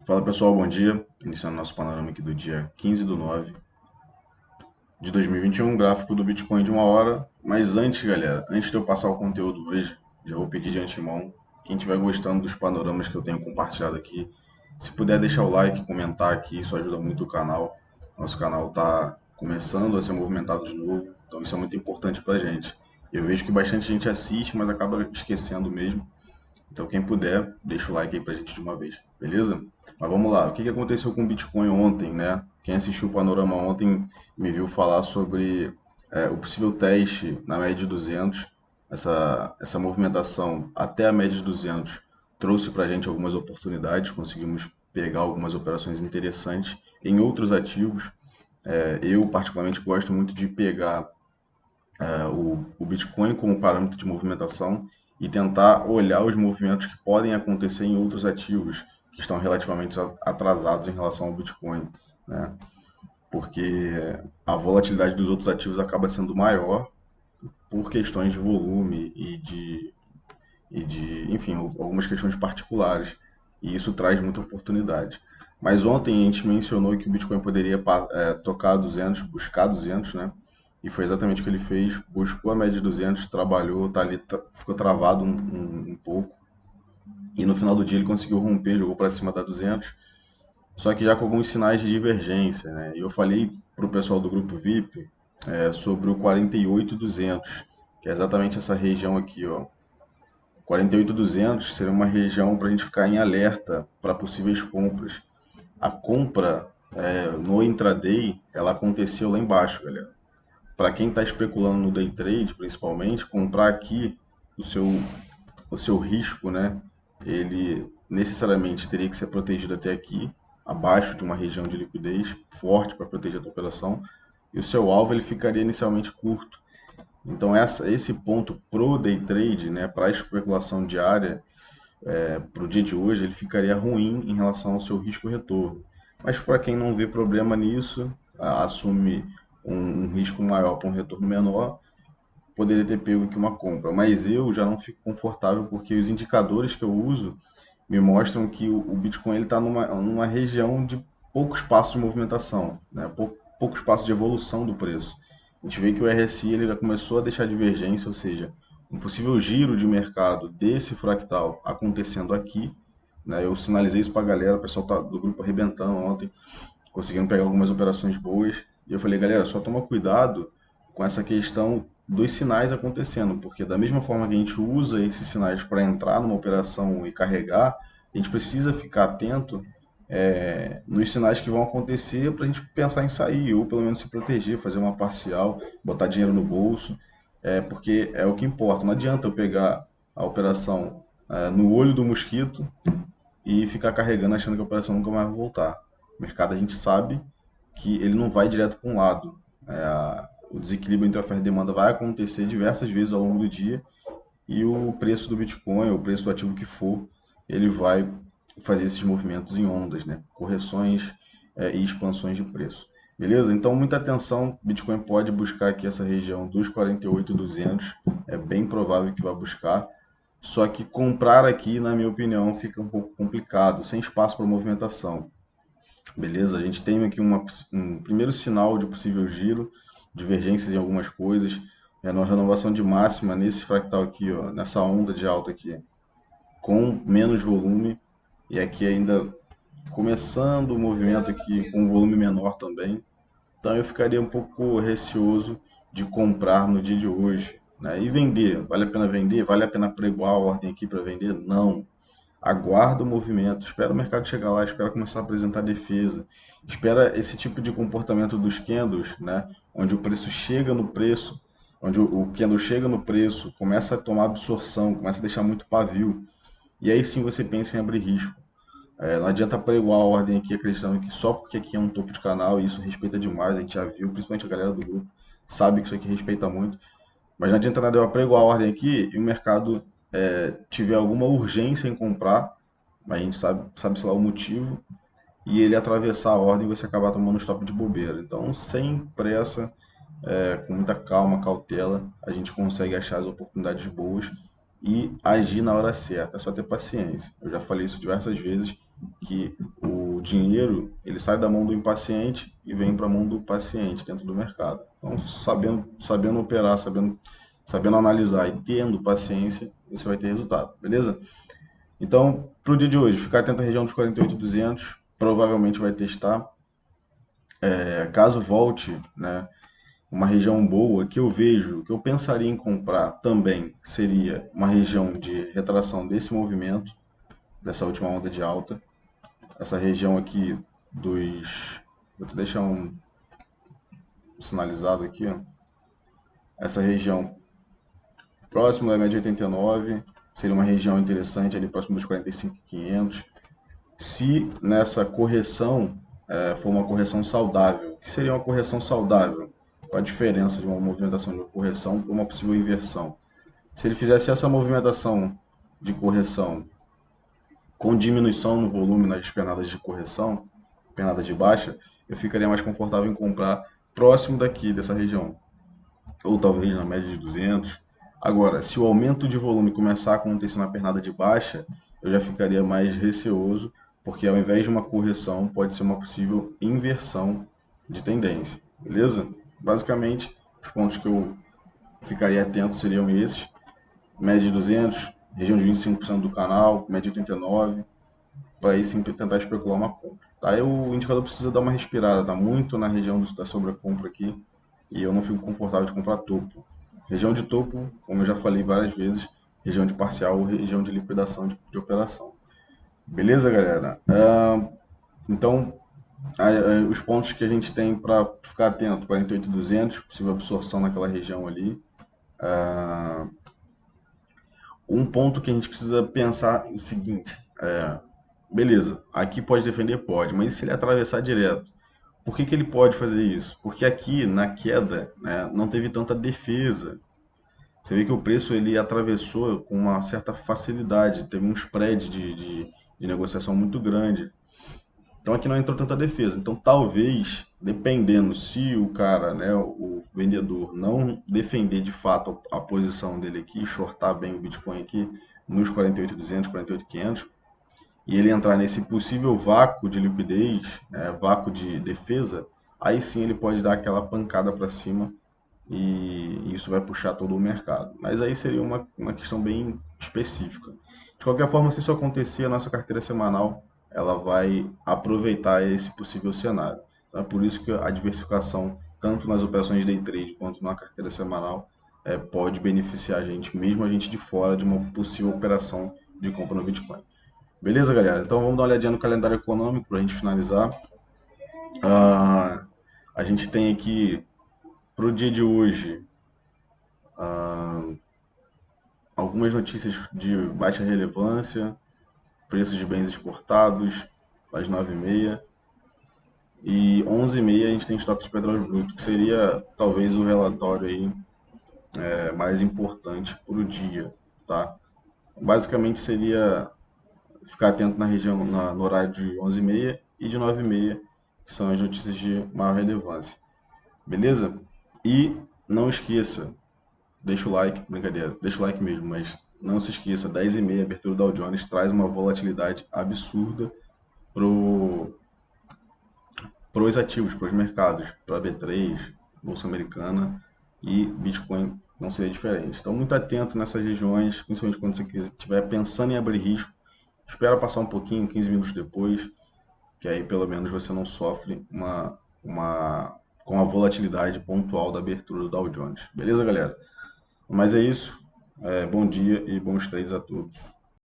Fala pessoal, bom dia. Iniciando nosso panorama aqui do dia 15/9 de 2021, gráfico do Bitcoin de 1 hora. Mas antes, galera, antes de eu passar o conteúdo hoje, já vou pedir de antemão, quem estiver gostando dos panoramas que eu tenho compartilhado aqui, se puder deixar o like, comentar aqui, isso ajuda muito o canal. Nosso canal está começando a ser movimentado de novo, então isso é muito importante pra gente. Eu vejo que bastante gente assiste, mas acaba esquecendo mesmo. Então, quem puder, deixa o like aí pra gente de uma vez, beleza? Mas vamos lá, o que aconteceu com o Bitcoin ontem, né? Quem assistiu o Panorama ontem me viu falar sobre o possível teste na média de 200. Essa movimentação até a média de 200 trouxe pra gente algumas oportunidades, conseguimos pegar algumas operações interessantes em outros ativos. Eu, particularmente, gosto muito de pegar o Bitcoin como parâmetro de movimentação e tentar olhar os movimentos que podem acontecer em outros ativos que estão relativamente atrasados em relação ao Bitcoin, né? Porque a volatilidade dos outros ativos acaba sendo maior por questões de volume enfim, algumas questões particulares. E isso traz muita oportunidade. Mas ontem a gente mencionou que o Bitcoin poderia tocar 200, buscar 200, né? E foi exatamente o que ele fez. Buscou a média de 200, trabalhou, tá ali, ficou travado um pouco. E no final do dia ele conseguiu romper, jogou para cima da 200. Só que já com alguns sinais de divergência, né? E eu falei para o pessoal do grupo VIP sobre o 48.200, que é exatamente essa região aqui, ó. 48.200 seria uma região para a gente ficar em alerta para possíveis compras. A compra no intraday, ela aconteceu lá embaixo, galera. Para quem está especulando no day trade, principalmente, comprar aqui o seu, o seu risco, né? Ele necessariamente teria que ser protegido até aqui, abaixo de uma região de liquidez forte para proteger a tua operação. E o seu alvo ele ficaria inicialmente curto. Então esse ponto pro day trade, né, para a especulação diária, para o dia de hoje, ele ficaria ruim em relação ao seu risco-retorno. Mas para quem não vê problema nisso, assume um risco maior para um retorno menor, poderia ter pego aqui uma compra. Mas eu já não fico confortável porque os indicadores que eu uso me mostram que o Bitcoin está numa região de pouco espaço de movimentação, né? Pouco espaço de evolução do preço. A gente vê que o RSI ele já começou a deixar divergência, ou seja, um possível giro de mercado desse fractal acontecendo aqui, né? Eu sinalizei isso para a galera, o pessoal do grupo arrebentando ontem, conseguindo pegar algumas operações boas. E eu falei, galera, só toma cuidado com essa questão dos sinais acontecendo, porque da mesma forma que a gente usa esses sinais para entrar numa operação e carregar, a gente precisa ficar atento nos sinais que vão acontecer para a gente pensar em sair, ou pelo menos se proteger, fazer uma parcial, botar dinheiro no bolso, porque é o que importa. Não adianta eu pegar a operação no olho do mosquito e ficar carregando achando que a operação nunca mais vai voltar. O mercado a gente sabe que ele não vai direto para um lado. O desequilíbrio entre oferta e demanda vai acontecer diversas vezes ao longo do dia e o preço do Bitcoin, o preço do ativo que for, ele vai fazer esses movimentos em ondas, né? Correções e expansões de preço. Beleza? Então, muita atenção. Bitcoin pode buscar aqui essa região dos 48.200. É bem provável que vá buscar. Só que comprar aqui, na minha opinião, fica um pouco complicado, sem espaço para movimentação. Beleza? A gente tem aqui um primeiro sinal de possível giro, divergências em algumas coisas, uma renovação de máxima nesse fractal aqui, ó, nessa onda de alta aqui, com menos volume, e aqui ainda começando o movimento aqui com um volume menor também. Então eu ficaria um pouco receoso de comprar no dia de hoje, né? E vender, vale a pena vender? Vale a pena pregoar a ordem aqui para vender? Não. Aguarda o movimento, espera o mercado chegar lá, espera começar a apresentar defesa, espera esse tipo de comportamento dos candles, né? Onde o preço chega no preço, onde o candle chega no preço, começa a tomar absorção, começa a deixar muito pavio, e aí sim você pensa em abrir risco. Não adianta pregoar a ordem aqui acreditando que só porque aqui é um topo de canal e isso respeita demais, a gente já viu, principalmente a galera do grupo, sabe que isso aqui respeita muito, mas não adianta nada eu apregoar a ordem aqui e o mercado tiver alguma urgência em comprar, mas a gente sabe sei lá o motivo, e ele atravessar a ordem e você acabar tomando um stop de bobeira. Então, sem pressa, com muita calma, cautela, a gente consegue achar as oportunidades boas e agir na hora certa. É só ter paciência. Eu já falei isso diversas vezes, que dinheiro, ele sai da mão do impaciente e vem para a mão do paciente dentro do mercado. Então, sabendo operar, sabendo analisar e tendo paciência, você vai ter resultado, beleza? Então, para o dia de hoje, ficar atento à região dos 48.200, provavelmente vai testar. Caso volte, né, uma região boa que eu vejo, que eu pensaria em comprar também, seria uma região de retração desse movimento, dessa última onda de alta. Essa região aqui dos... Vou deixar sinalizado aqui, ó. Essa região próximo da média 89 seria uma região interessante ali próximo dos 45.500. Se nessa correção for uma correção saudável, o que seria uma correção saudável? Qual a diferença de uma movimentação de uma correção para uma possível inversão? Se ele fizesse essa movimentação de correção com diminuição no volume nas pernadas de correção, pernadas de baixa, eu ficaria mais confortável em comprar próximo daqui, dessa região. Ou talvez na média de 200. Agora, se o aumento de volume começar a acontecer na pernada de baixa, eu já ficaria mais receoso, porque ao invés de uma correção, pode ser uma possível inversão de tendência, beleza? Basicamente, os pontos que eu ficaria atento seriam esses: média de 200, região de 25% do canal, média de 89, para aí sim tentar especular uma compra. Tá? Aí o indicador precisa dar uma respirada, tá muito na região da sobrecompra aqui, e eu não fico confortável de comprar topo. Região de topo, como eu já falei várias vezes, região de parcial ou região de liquidação de operação. Beleza, galera? Então, os pontos que a gente tem para ficar atento: 48.200, possível absorção naquela região ali. Um ponto que a gente precisa pensar é o seguinte: beleza, aqui pode defender? Pode, mas e se ele atravessar direto? Por que ele pode fazer isso? Porque aqui, na queda, né, não teve tanta defesa. Você vê que o preço ele atravessou com uma certa facilidade, teve um spread de negociação muito grande. Então aqui não entrou tanta defesa. Então talvez, dependendo se o cara, né, o vendedor, não defender de fato a posição dele aqui, shortar bem o Bitcoin aqui nos 48.200, 48.500, e ele entrar nesse possível vácuo de liquidez, vácuo de defesa, aí sim ele pode dar aquela pancada para cima e isso vai puxar todo o mercado. Mas aí seria uma questão bem específica. De qualquer forma, se isso acontecer, a nossa carteira semanal ela vai aproveitar esse possível cenário. Então, é por isso que a diversificação, tanto nas operações day trade quanto na carteira semanal, pode beneficiar a gente, mesmo a gente de fora de uma possível operação de compra no Bitcoin. Beleza, galera? Então vamos dar uma olhadinha no calendário econômico para a gente finalizar. A gente tem aqui para o dia de hoje algumas notícias de baixa relevância: preços de bens exportados às 9h30 e 11h30 a gente tem estoque de petróleo bruto, que seria talvez o relatório aí, mais importante para o dia, tá? Basicamente seria ficar atento na região, no horário de 11h30 e de 9h30, que são as notícias de maior relevância. Beleza? E não esqueça, deixa o like, brincadeira, deixa o like mesmo, mas não se esqueça: 10h30, abertura do Dow Jones traz uma volatilidade absurda pros ativos, pros mercados, para B3, Bolsa Americana, e Bitcoin não seria diferente. Então, muito atento nessas regiões, principalmente quando você estiver pensando em abrir risco. Espera passar um pouquinho, 15 minutos depois, que aí pelo menos você não sofre com a volatilidade pontual da abertura do Dow Jones. Beleza, galera? Mas é isso. Bom dia e bons trades a todos.